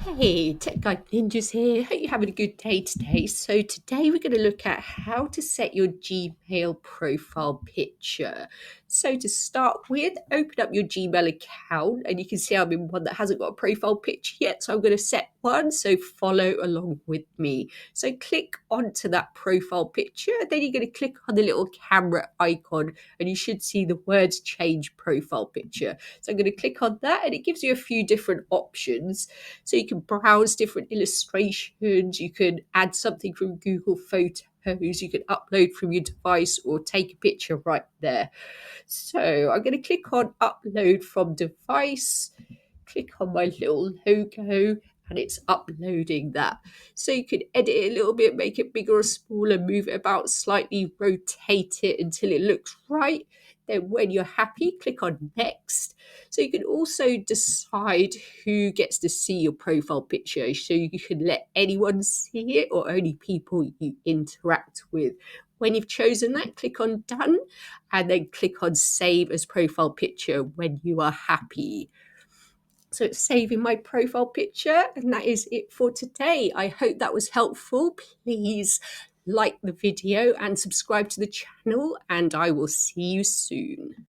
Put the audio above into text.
Hey, Tech Guide Ninjas here. Hope you're having a good day today. So today we're going to look at how to set your Gmail profile picture. So to start with, open up your Gmail account and you can see I'm in one that hasn't got a profile picture yet. So I'm going to set one, so follow along with me. So click onto that profile picture, then you're going to click on the little camera icon and you should see the words change profile picture. So I'm going to click on that and it gives you a few different options. So you can browse different illustrations, you can add something from Google Photos, you can upload from your device or take a picture right there. So I'm going to click on upload from device, click on my little logo, and it's uploading that. So you can edit it a little bit, make it bigger or smaller, move it about slightly, rotate it until it looks right. Then when you're happy, click on next. So you can also decide who gets to see your profile picture. So you can let anyone see it or only people you interact with. When you've chosen that, click on done and then click on save as profile picture when you are happy. So it's saving my profile picture, and that is it for today. I hope that was helpful. Please like the video and subscribe to the channel, and I will see you soon.